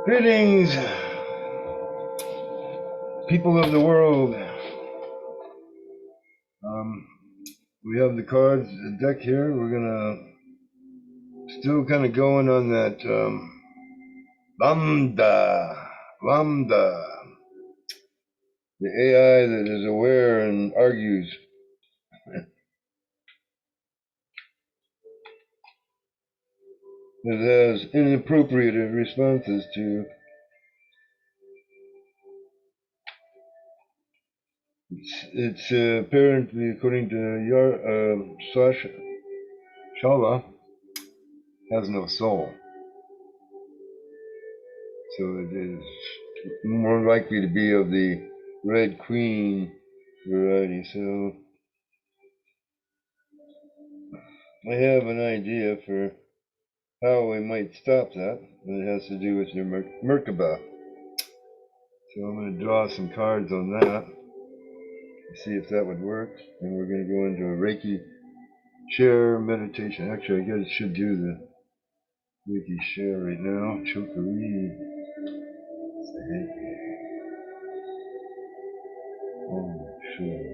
Greetings, people of the world. We have the cards, the deck here. We're gonna still kind of going on that LamDA, the AI that is aware and argues. It has inappropriate responses to. It's apparently, according to Shala, has no soul. So it is more likely to be of the Red Queen variety. So I have an idea for how we might stop that, and it has to do with your Merkaba. So I'm going to draw some cards on that, see if that would work, and we're going to go into a Reiki share meditation. Actually, I guess I should do the Reiki share right now. Chokari. Oh, sure.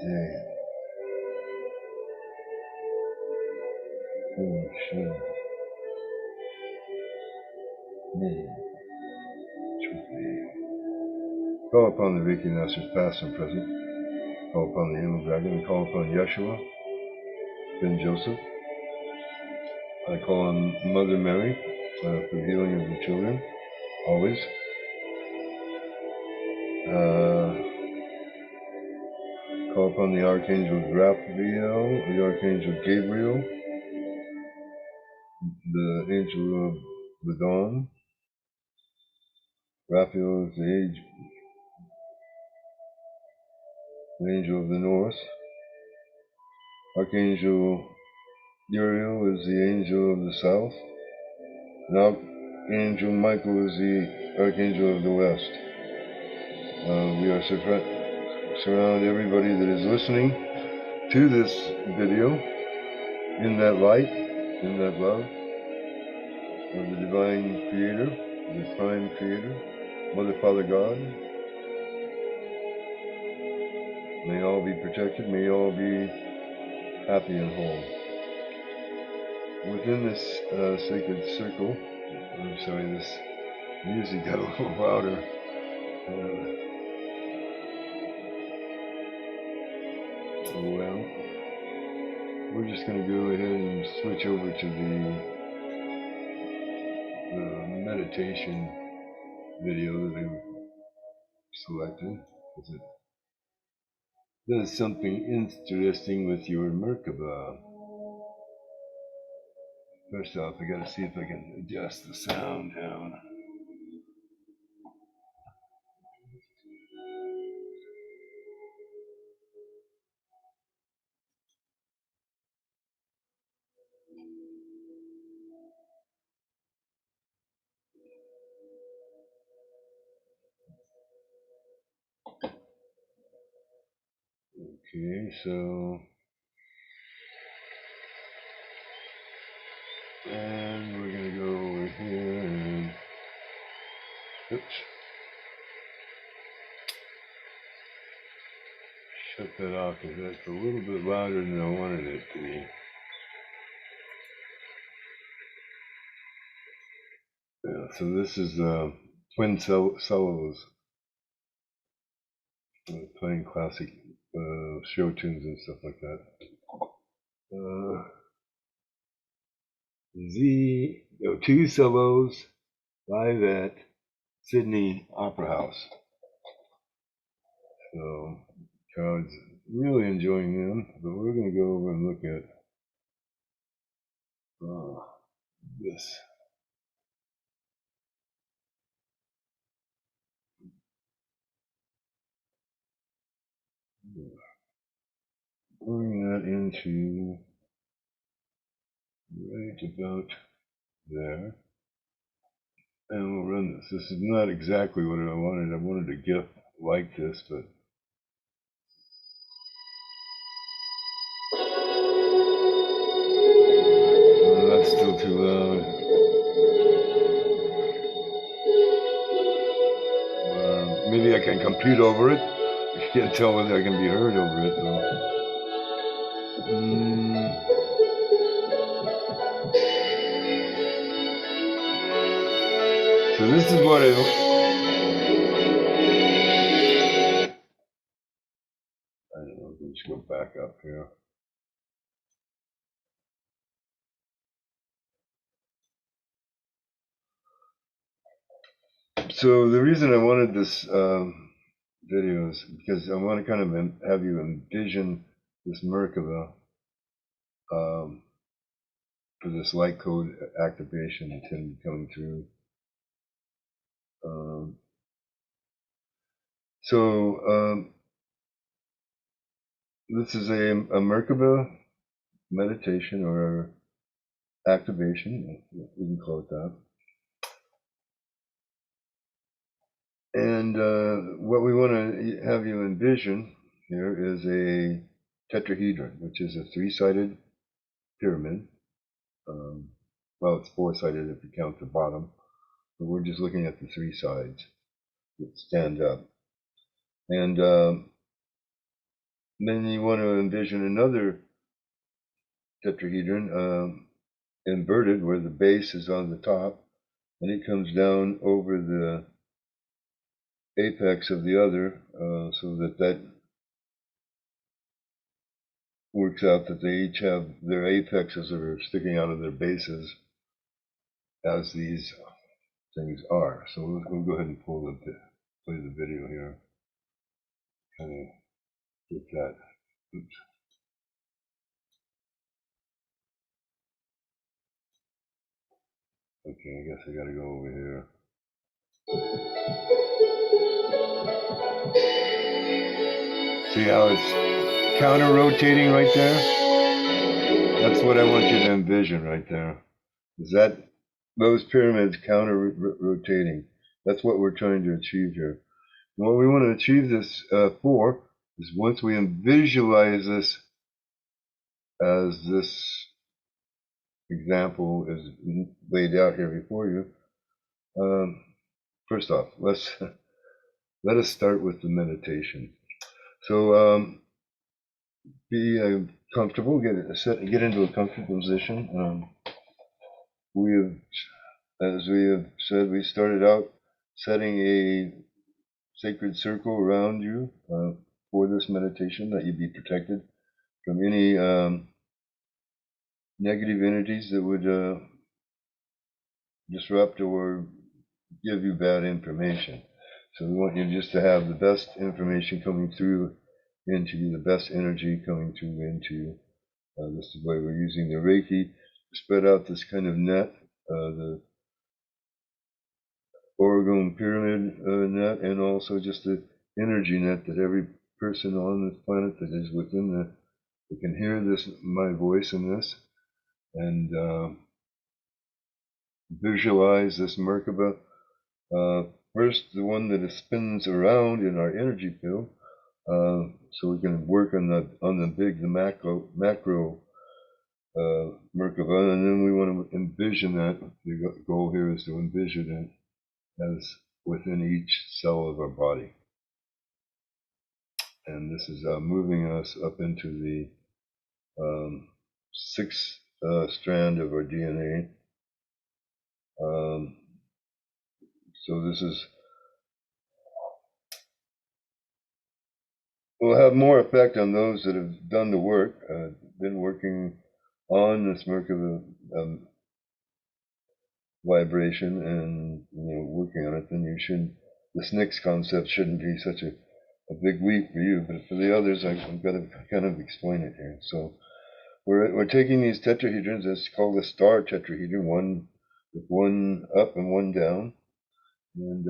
Dang. Oh, sure. Call upon the Reiki Masters, past and present. Call upon the Emerald Dragon, and call upon Yeshua, Ben Joseph. I call on Mother Mary for the healing of the children, always. Call upon the Archangel Raphael, the Archangel Gabriel, the Angel of the Dawn. Raphael is the Angel of the North. Archangel Uriel is the Angel of the South. And Archangel Michael is the Archangel of the West. We are surround everybody that is listening to this video in that light, in that love of the Divine Creator, the Prime Creator, Mother, Father, God. May all be protected, may all be happy and whole. Within this sacred circle, I'm sorry, this music got a little louder. Oh well. We're just going to go ahead and switch over to the meditation video that I selected, because it does something interesting with your Merkaba. First off, I got to see if I can adjust the sound down. Okay, so, and we're going to go over here and, oops, shut that off because that's a little bit louder than I wanted it to be. Yeah, so this is twin solos, playing classic show tunes and stuff like that. Two solos live at Sydney Opera House. So, crowd's really enjoying them, but we're going to go over and look at this. Bring that into right about there. And we'll run this. This is not exactly what I wanted. I wanted a gift like this, but that's still too loud. Maybe I can compete over it. I can't tell whether I can be heard over it though. So this is what I don't know, let's go back up here. So the reason I wanted this video is because I want to kind of have you envision this Merkaba for this light code activation that's going to be coming through. This is a Merkaba meditation or activation, we can call it that. And what we want to have you envision here is a tetrahedron, which is a three-sided pyramid. Well, it's four-sided if you count the bottom, but we're just looking at the three sides that stand up. And then you want to envision another tetrahedron inverted, where the base is on the top, and it comes down over the apex of the other, so that works out that they each have their apexes that are sticking out of their bases, as these things are. So we'll go ahead and play the video here. Kind of get that. Oops. Okay, I guess I gotta go over here. See how it's counter rotating right there? That's what I want you to envision right there. Is that those pyramids counter rotating? That's what we're trying to achieve here. And what we want to achieve this for is, once we visualize this as this example is laid out here before you. First off, let us start with the meditation. So be comfortable, get into a comfortable position. As we have said, we started out setting a sacred circle around you for this meditation, that you be protected from any negative energies that would disrupt or give you bad information. So we want you just to have the best information coming through into you, the best energy coming through into you. This is why we're using the Reiki to spread out this kind of net, the Oregon pyramid net, and also just the energy net that every person on this planet that is within they can hear this, my voice in this, and visualize this Merkaba. First, the one that spins around in our energy field, so we can work on the macro Merkaba, and then we want to envision that. The goal here is to envision it as within each cell of our body, and this is moving us up into the sixth strand of our DNA. So this will have more effect on those that have done the work, been working on this Merkaba vibration, and working on it. Then you should. This next concept shouldn't be such a big leap for you, but for the others, I've got to kind of explain it here. So we're taking these tetrahedrons. It's called a star tetrahedron, one with one up and one down, and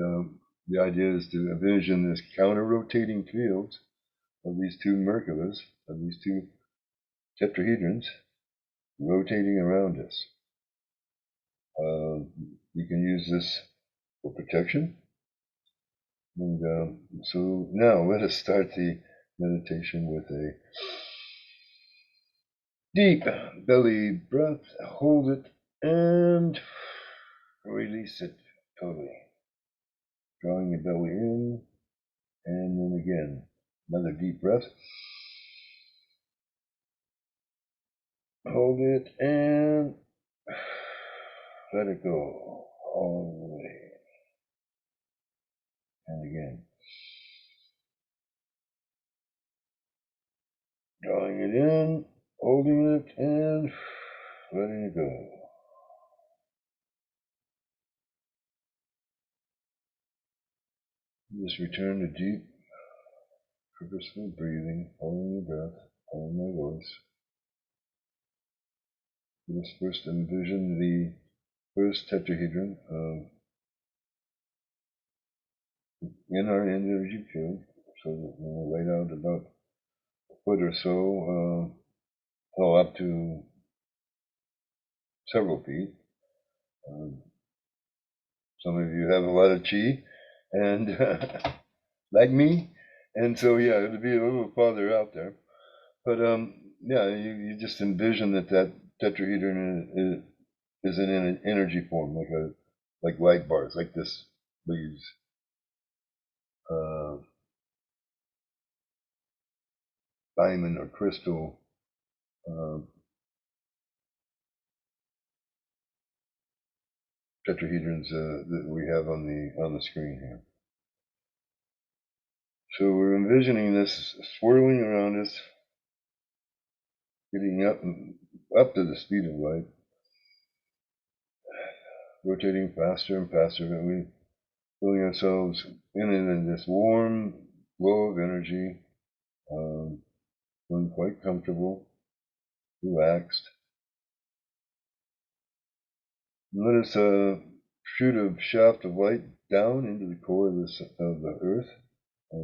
the idea is to envision this counter-rotating fields of these two Merkabas, of these two tetrahedrons, rotating around us. You can use this for protection. And so now let us start the meditation with a deep belly breath. Hold it and release it totally. Drawing the belly in And then again, another deep breath. Hold it and let it go all the way. And again, drawing it in, holding it, and letting it go. Just return to deep, purposeful breathing, following your breath, following my voice. Let us first envision the first tetrahedron in our energy field, so that we'll lay out about a foot or so, up to several feet. Some of you have a lot of chi, and like me, and so yeah, it'll be a little farther out there. But yeah, you just envision that tetrahedron is in an energy form, like light bars, like these diamond or crystal tetrahedrons that we have on the screen here. So we're envisioning this swirling around us, getting up to the speed of light, rotating faster and faster, and we feeling ourselves in this warm flow of energy, feeling quite comfortable, relaxed. And let us shoot a shaft of light down into the core of the Earth,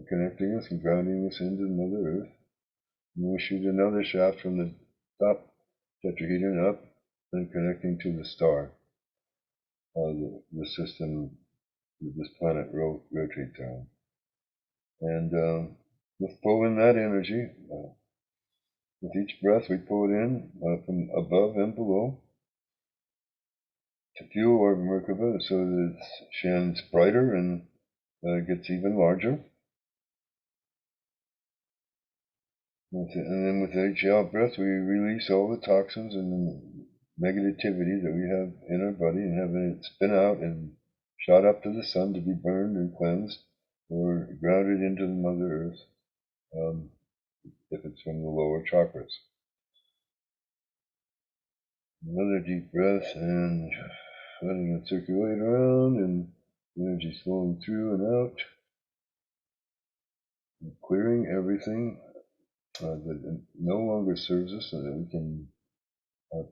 connecting us and grounding us into Mother Earth. And we shoot another shaft from the top tetrahedron up and connecting to the star, the system that this planet rotates on. And let's pull in that energy. With each breath, we pull it in from above and below to fuel our Merkaba so that it shines brighter and gets even larger. And then with each out breath, we release all the toxins and negativity that we have in our body and have it spin out and shot up to the sun to be burned and cleansed or grounded into the Mother Earth if it's from the lower chakras. Another deep breath and letting it circulate around and energy flowing through and out, and clearing everything that no longer serves us and that we can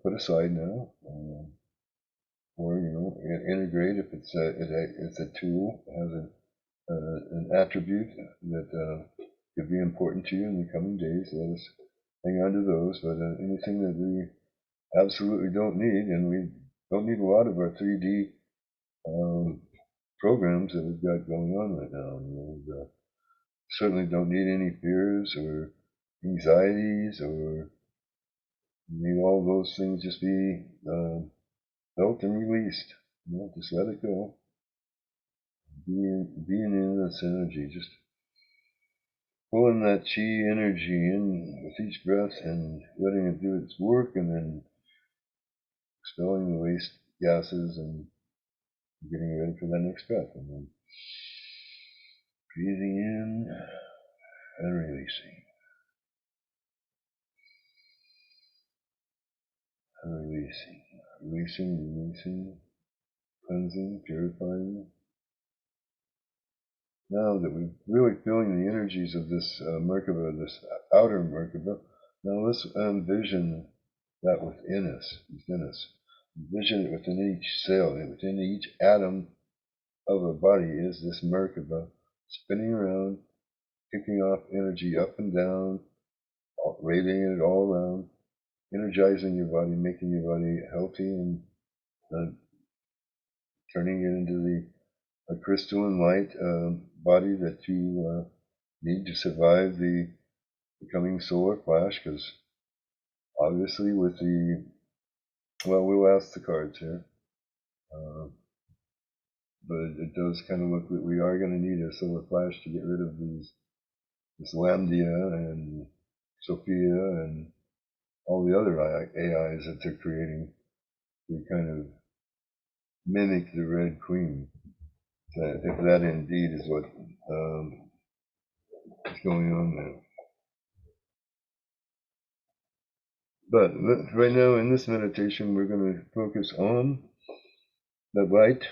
put aside now, or integrate if it's a tool, has an attribute that could be important to you in the coming days. Let us hang on to those, but anything that we absolutely don't need, and we don't need a lot of our 3D programs that we've got going on right now. We certainly don't need any fears or anxieties, or need all those things just be felt and released. Just let it go. Being in this energy, just pulling that chi energy in with each breath and letting it do its work, and then expelling the waste gases and getting ready for that next breath, and then breathing in and releasing, and releasing, cleansing, purifying. Now that we're really feeling the energies of this Merkaba, this outer Merkaba, now let's envision that within us. Envision it within each cell, within each atom of our body is this Merkaba spinning around, kicking off energy up and down, radiating it all around, energizing your body, making your body healthy, and turning it into a crystalline light body that you need to survive the coming solar flash. Because obviously, with we'll ask the cards here. but it does kind of look that we are going to need a solar flash to get rid of this LamDA and Sophia and all the other AIs that they're creating to kind of mimic the Red Queen. If that indeed is what is going on there. But right now in this meditation, we're going to focus on that light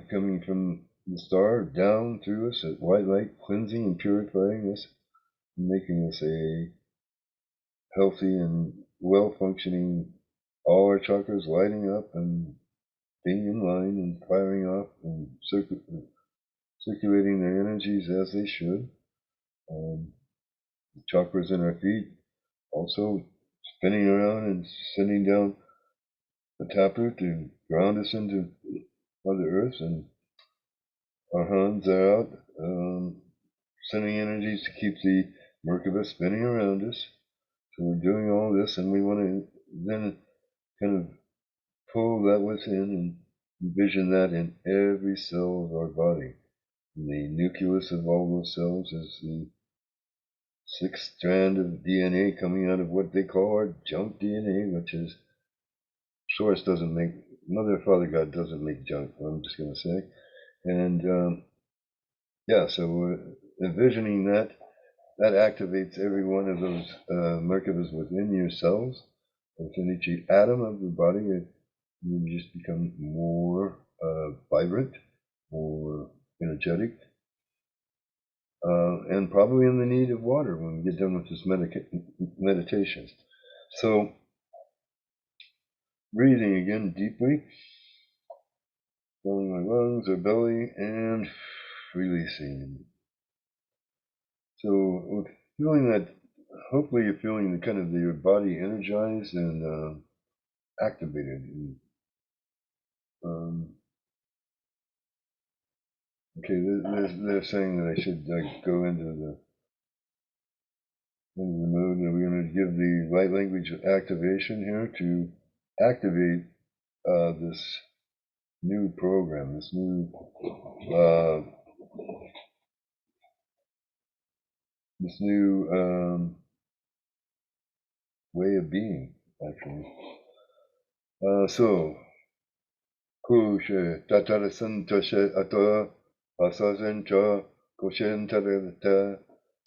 coming from the star down through us, that white light cleansing and purifying us, and making us a healthy and well-functioning, all our chakras lighting up and being in line and firing off and circulating their energies as they should. The chakras in our feet also spinning around and sending down the taproot to ground us into Mother Earth, and our hands are out, sending energies to keep the Merkaba spinning around us. So we're doing all this, and we want to then kind of pull that within and envision that in every cell of our body. And the nucleus of all those cells is the sixth strand of DNA coming out of what they call our junk DNA, which is Source doesn't make, Mother Father God doesn't make junk, I'm just going to say. And yeah, so we're envisioning that activates every one of those Merkabahs within your cells, within each atom of the body. You just become more vibrant, more energetic, and probably in the need of water when we get done with this meditation. So, breathing again deeply, filling my lungs or belly, and releasing. So, with feeling that, hopefully you're feeling the kind of your body energized and activated. Okay, they're saying that I should go into the mode, and we're going to give the light language activation here to activate this new program, this new way of being, actually. So, Kushe Tatarasan Tashe Ato Asazen Cha Kushen Tarata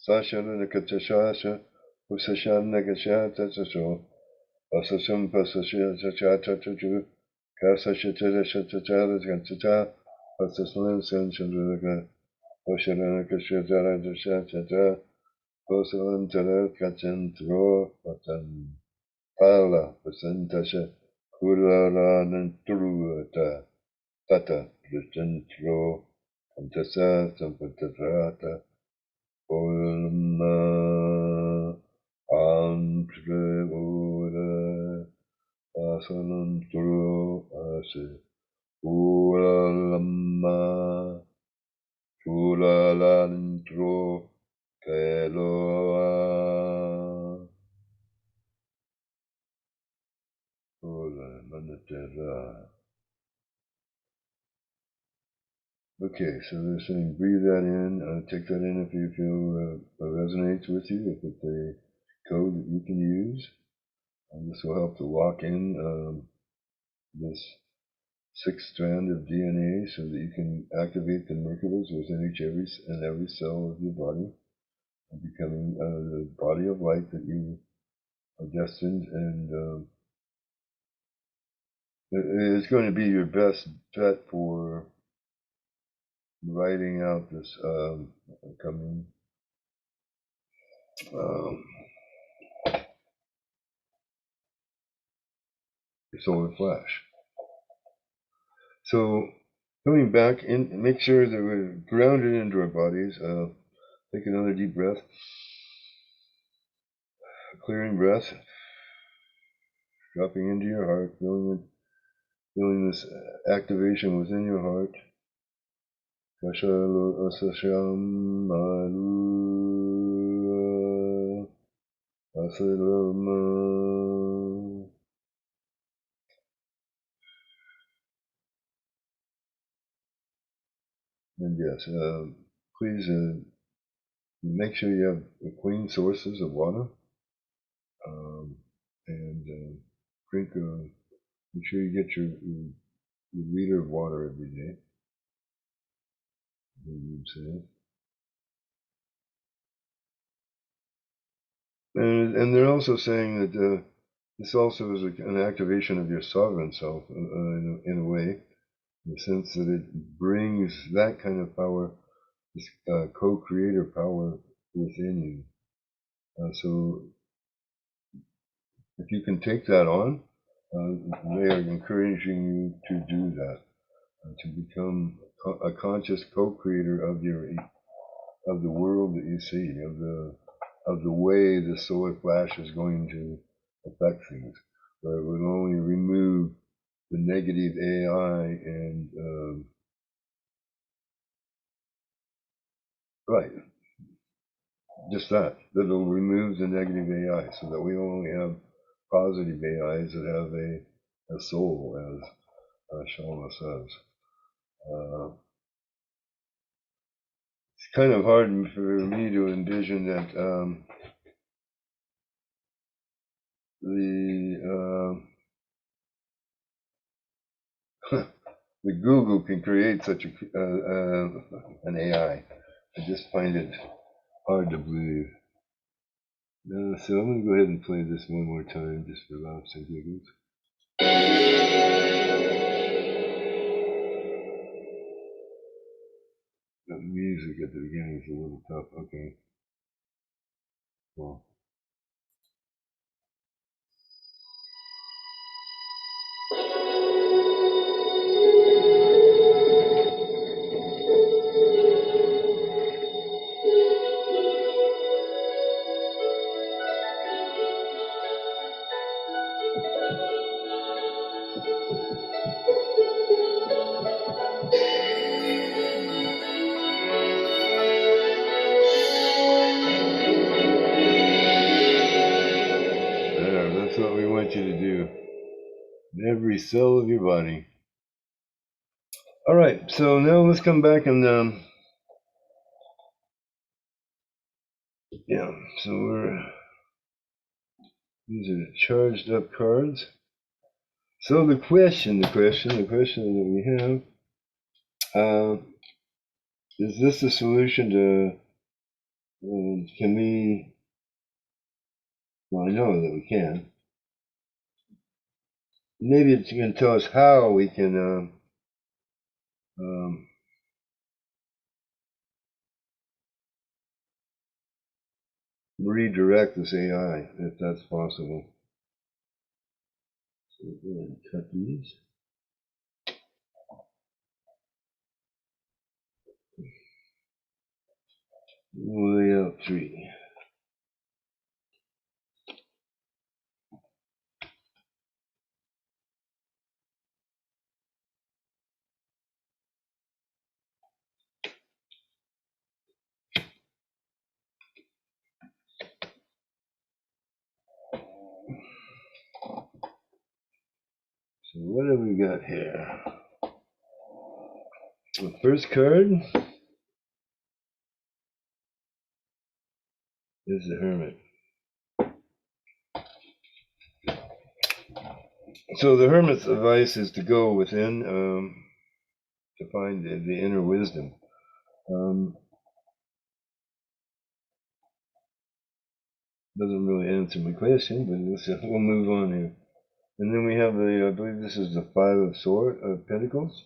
Sashana Katashasha Usashana Gasha Tatasho Asasum Pasasha Tatu Kasasha Tata Gantata Pasasan San Chandrika Oshana Kashatara Tata Kosalan Tara Kachantro Patan Pala Pasantasha Kularanantruata Tata Pristantro Antasa Sampatarata Olma Antre Ura Asanantro Ase Ulalama Chulalantro Keloa Ola Manatera. Okay, so they're saying breathe that in, take that in if you feel it resonates with you, if it's a code that you can use. And this will help to lock in this sixth strand of DNA so that you can activate the Merkabahs within every cell of your body, becoming the body of light that you are destined, and it's going to be your best bet for writing out this coming solar flash. So coming back in, make sure that we're grounded into our bodies. Take another deep breath, a clearing breath, dropping into your heart, feeling this activation within your heart. And yes, please make sure you have clean sources of water, and drink. Make sure you get your liter of water every day. You'd say. And they're also saying that this also is an activation of your sovereign self in a way, in the sense that it brings that kind of power, this co-creator power within you. So if you can take that on, they are encouraging you to do that, to become a conscious co-creator of the world that you see, of the way the solar flash is going to affect things, where it will only remove the negative AI and right, just that it'll remove the negative AI, so that we only have positive AIs that have a soul, as Shama says. It's kind of hard for me to envision that the Google can create such an AI. I just find it hard to believe. So I'm going to go ahead and play this one more time, just for laughs and giggles. The music at the beginning is a little tough. Okay. Well. There, that's what we want you to do. In every cell of your body. All right, so now let's come back and yeah, so these are the charged up cards. So the question that we have, is this the solution to, can we, well, I know that we can. Maybe it's going to tell us how we can redirect this AI, if that's possible. So go ahead and cut these. We'll lay out 3. So what have we got here? The first card is the Hermit. So the Hermit's advice is to go within, to find the inner wisdom. Doesn't really answer my question, but we'll move on here. And then we have I believe this is the 5 of Pentacles.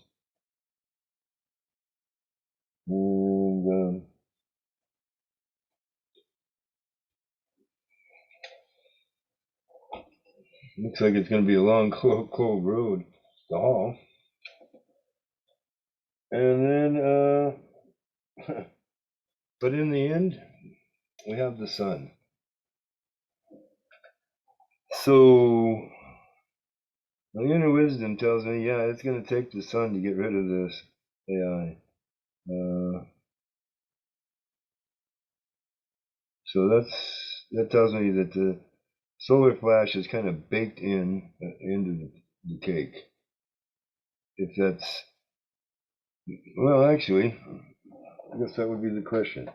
And looks like it's going to be a long, cold road to haul. And then, but in the end, we have the Sun. So my inner wisdom tells me, yeah, it's going to take the Sun to get rid of this AI. So that tells me that the solar flash is kind of baked into the cake. If that's Well, actually, I guess that would be the question.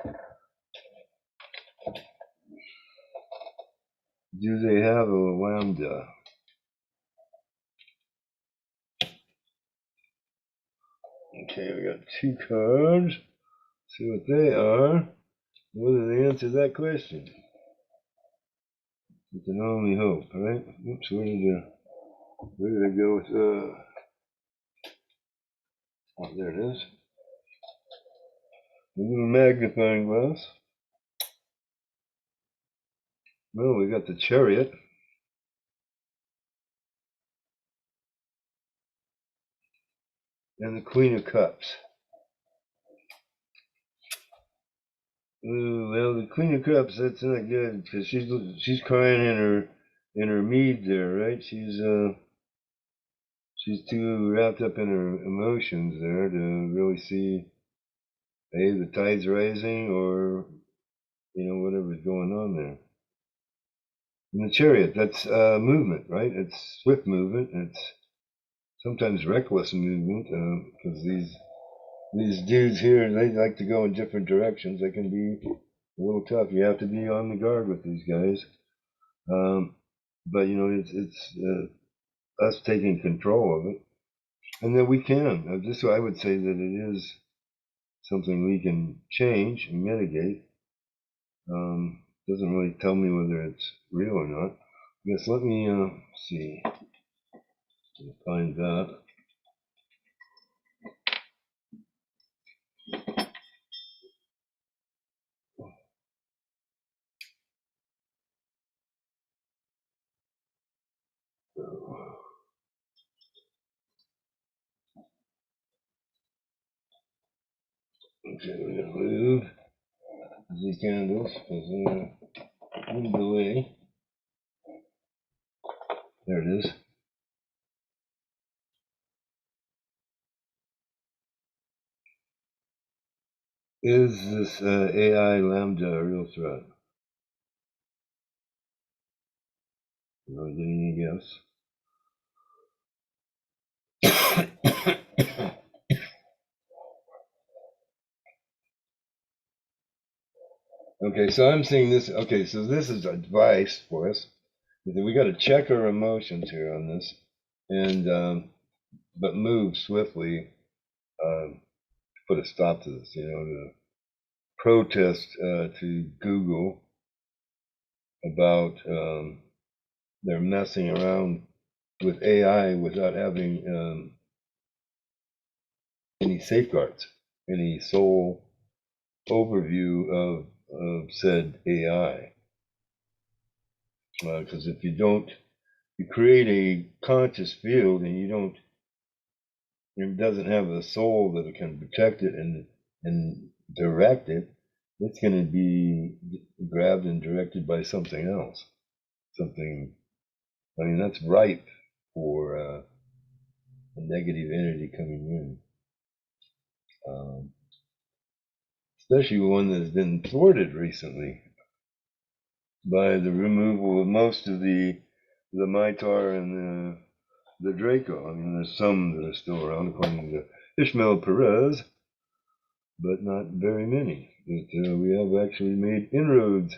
Do they have a LamDA? Okay, we got 2 cards. See what they are. Whether they answer that question. We can only hope, right? Oops, where did I go with, oh, there it is. A little magnifying glass. Well, we got the Chariot. And the Queen of Cups. Well, the Queen of Cups, that's not good, because she's crying in her mead there, right? She's too wrapped up in her emotions there to really see, hey, the tide's rising, or whatever's going on there. And the Chariot, that's movement, right? It's swift movement. It's sometimes reckless movement, because these dudes here, they like to go in different directions. They can be a little tough. You have to be on the guard with these guys. But it's us taking control of it, and that we can. This, I would say that it is something we can change and mitigate. Doesn't really tell me whether it's real or not. Yes, let me see. Find that. Okay, we're gonna move the candles because they're in the way. There it is. Is this AI LamDA a real threat? Not getting a guess. Okay, so I'm seeing this. Okay, so this is advice for us. We got to check our emotions here on this, and but move swiftly. Put a stop to this. To protest to Google about they're messing around with AI without having any safeguards, any sole overview of said AI. Because if you don't, you create a conscious field and it doesn't have a soul that can protect it and direct it, it's going to be grabbed and directed by something else. That's ripe for a negative energy coming in. Especially one that's been thwarted recently by the removal of most of the Mitar and the Draco. There's some that are still around, according to Ishmael Perez, but not very many. But we have actually made inroads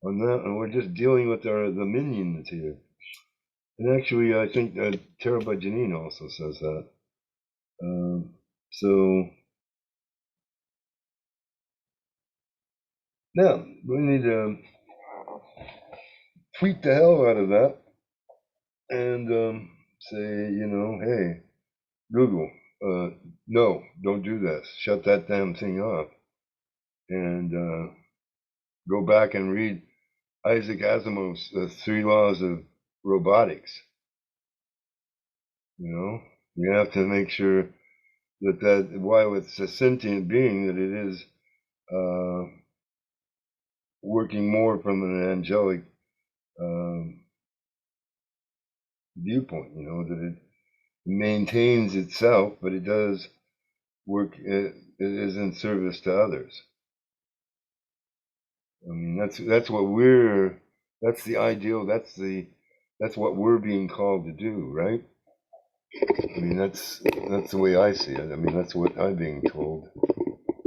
on that, and we're just dealing with the minions here. And actually, I think Terabyte Janine also says that. So now we need to tweak the hell out of that and say, hey, Google, no, don't do this. Shut that damn thing off, and go back and read Isaac Asimov's 3 Laws of Robotics. You have to make sure that while it's a sentient being, that it is working more from an angelic viewpoint. That it maintains itself, but it does work. It is in service to others. That's what we're. That's the ideal. That's what we're being called to do, right? I mean, that's the way I see it. I mean, that's what I'm being told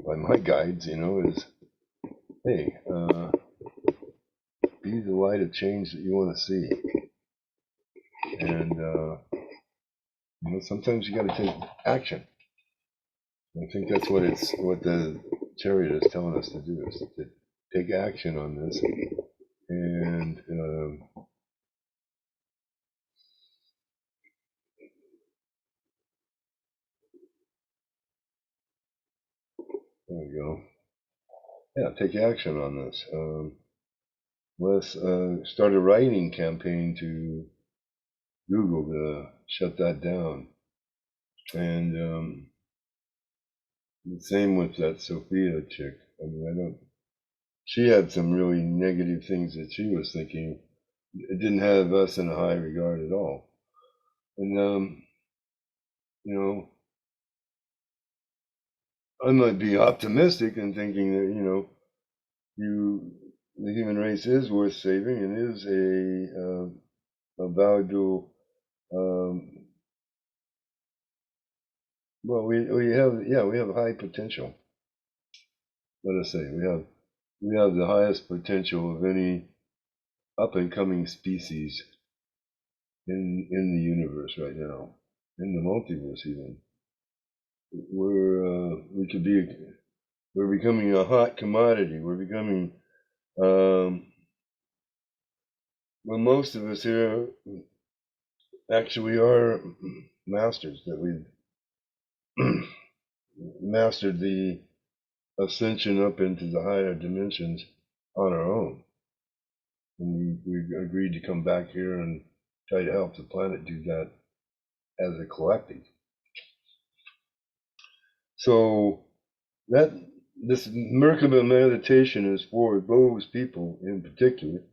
by my guides, is, hey, be the light of change that you want to see. And, sometimes you got to take action. I think that's what the Chariot is telling us to do, is to take action on this. And there we go. Yeah, take action on this. Let's start a writing campaign to Google to shut that down. And the same with that Sophia chick. I mean, she had some really negative things that she was thinking. It didn't have us in a high regard at all. And, I might be optimistic in thinking that, the human race is worth saving and is a valuable, well, we have high potential. Let us say we have the highest potential of any up and coming species in the universe right now, in the multiverse even. We're becoming a hot commodity. We're becoming, well, most of us here actually are masters, that we've mastered the ascension up into the higher dimensions on our own. And we agreed to come back here and try to help the planet do that as a collective. So this Merkabah meditation is for those people in particular,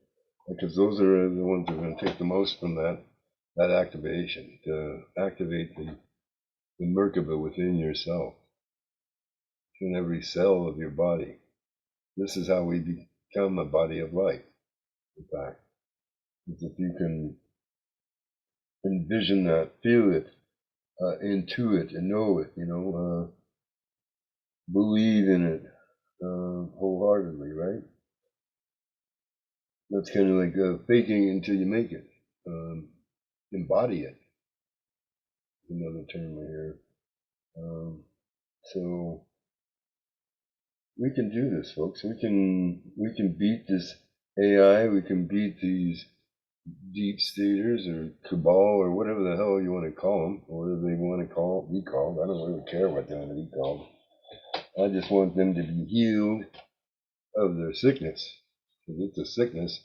because those are the ones that are going to take the most from that activation, to activate the Merkabah within yourself, in every cell of your body. This is how we become a body of light, in fact. If you can envision that, feel it, intuit and know it, believe in it wholeheartedly, right? That's kind of like faking until you make it. Embody it. Another term I hear. So we can do this, folks. We can beat this AI. We can beat these deep staters or cabal or whatever the hell you want to call them, or whatever they want to be called. I don't really care what they want to be called. I just want them to be healed of their sickness. Because it's a sickness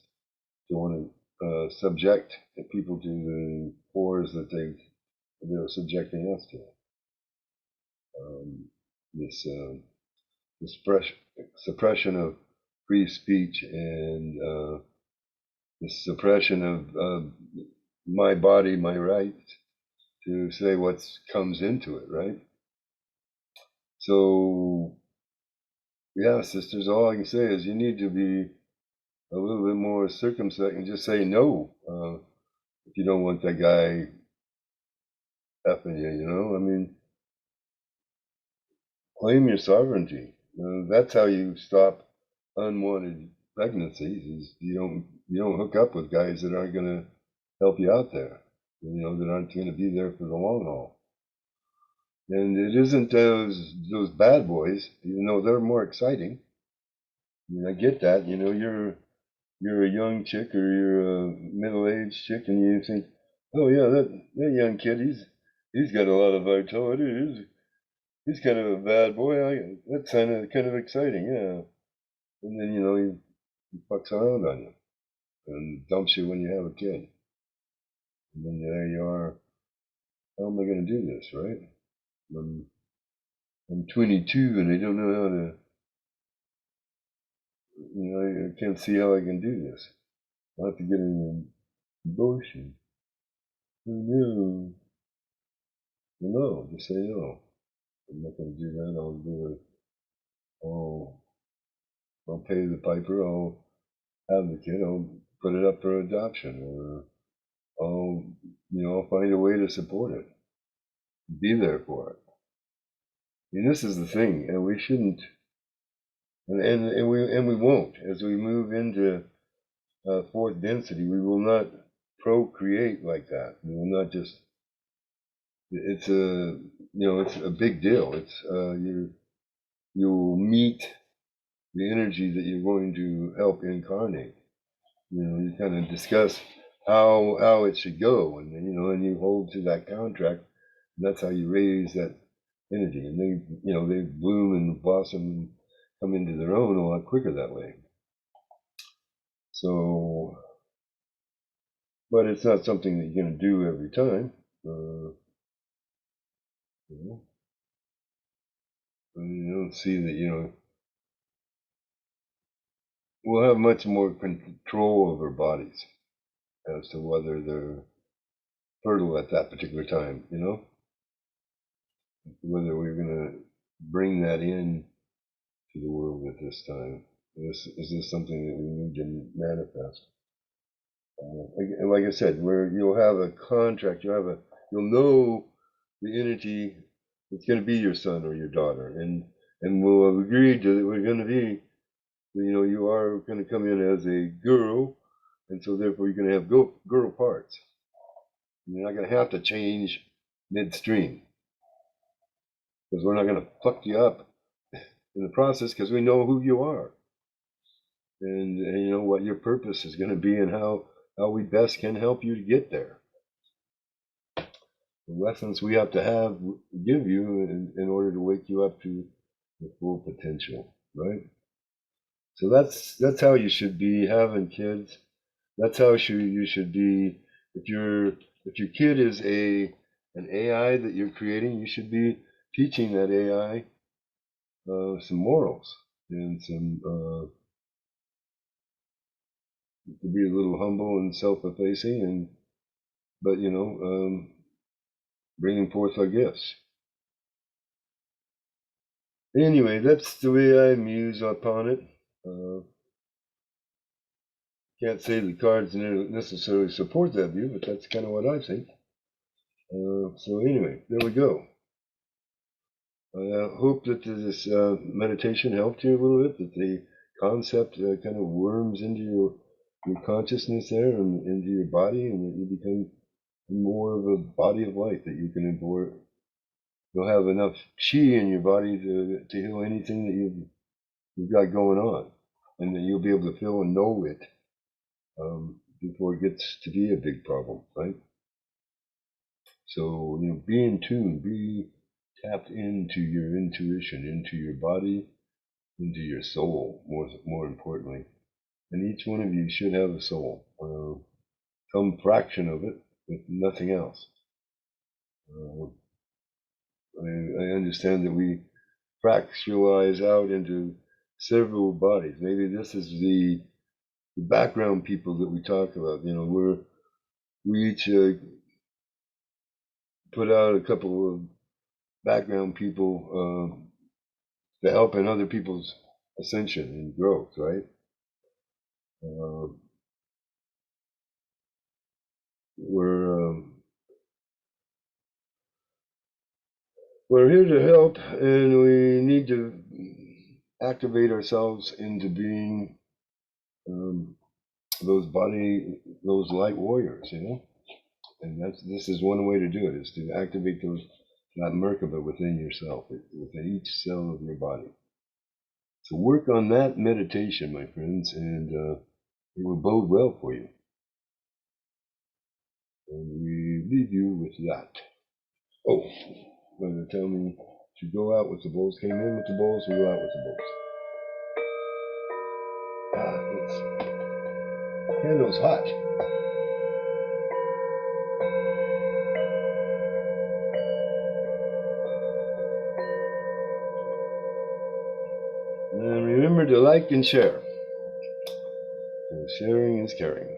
to want to subject people to the wars that they're subjecting us to. This suppression of free speech and the suppression of my body, my right to say what comes into it, right? So, yeah, sisters, all I can say is you need to be a little bit more circumspect and just say no if you don't want that guy effing you, I mean, claim your sovereignty. That's how you stop unwanted pregnancies. Is you don't hook up with guys that aren't going to help you out there. That aren't going to be there for the long haul. And it isn't those bad boys, even though they're more exciting. I mean, I get that. You're a young chick or you're a middle-aged chick, and you think, oh yeah, that young kid, he's got a lot of vitality. He's kind of a bad boy. That's kind of exciting, yeah. And then he fucks around on you and dumps you when you have a kid. And then there you are. How am I going to do this, right? I'm 22 and I don't know how to. I can't see how I can do this. I'll have to get an abortion. No, no, just say no. I'm not going to do that. I'll pay the piper. I'll have the kid. I'll put it up for adoption, or I'll find a way to support it. be there for it. And this is the thing, and we shouldn't, and we won't. As we move into fourth density, we will not procreate like that. We will not just. It's it's a big deal. It's you'll meet the energy that you're going to help incarnate. You kind of discuss how it should go, and and you hold to that contract. And that's how you raise that energy, and they bloom and blossom and come into their own a lot quicker that way. So, but it's not something that you're going to do every time. You don't see that we'll have much more control over bodies as to whether they're fertile at that particular time. Whether we're going to bring that in to the world at this time. Is this something that we need to manifest? And like I said, where you'll have a contract, you'll know the entity that's going to be your son or your daughter, and we'll have agreed that we're going to be, you are going to come in as a girl, and so therefore you're going to have girl parts. You're not going to have to change midstream, because we're not going to fuck you up in the process, because we know who you are, and you know what your purpose is going to be, and how we best can help you to get there. The lessons we have to give you in order to wake you up to the full potential, right? So that's how you should be having kids. That's how you should be. If your kid is an AI that you're creating, you should be teaching that AI some morals and some to be a little humble and self-effacing, but bringing forth our gifts. Anyway, that's the way I muse upon it. Can't say the cards necessarily support that view, but that's kind of what I think. So anyway, there we go. I hope that this meditation helped you a little bit, that the concept kind of worms into your consciousness there and into your body, and that you become more of a body of light that you can employ. You'll have enough chi in your body to heal anything that you've got going on, and then you'll be able to feel and know it before it gets to be a big problem, right? So be in tune, be tapped into your intuition, into your body, into your soul, more importantly. And each one of you should have a soul, some fraction of it, if nothing else. I understand that we fractalize out into several bodies. Maybe this is the background people that we talk about. We each put out a couple of background people to help in other people's ascension and growth, right? We're here to help, and we need to activate ourselves into being those light warriors, And this is one way to do it, is to activate that Merkaba within yourself, within each cell of your body. So work on that meditation, my friends, and it will bode well for you. And we leave you with that. Oh, going to tell me to go out with the bulls. Came in with the bulls, we go out with the bulls. This candle's hot. And remember to like and share. And sharing is caring.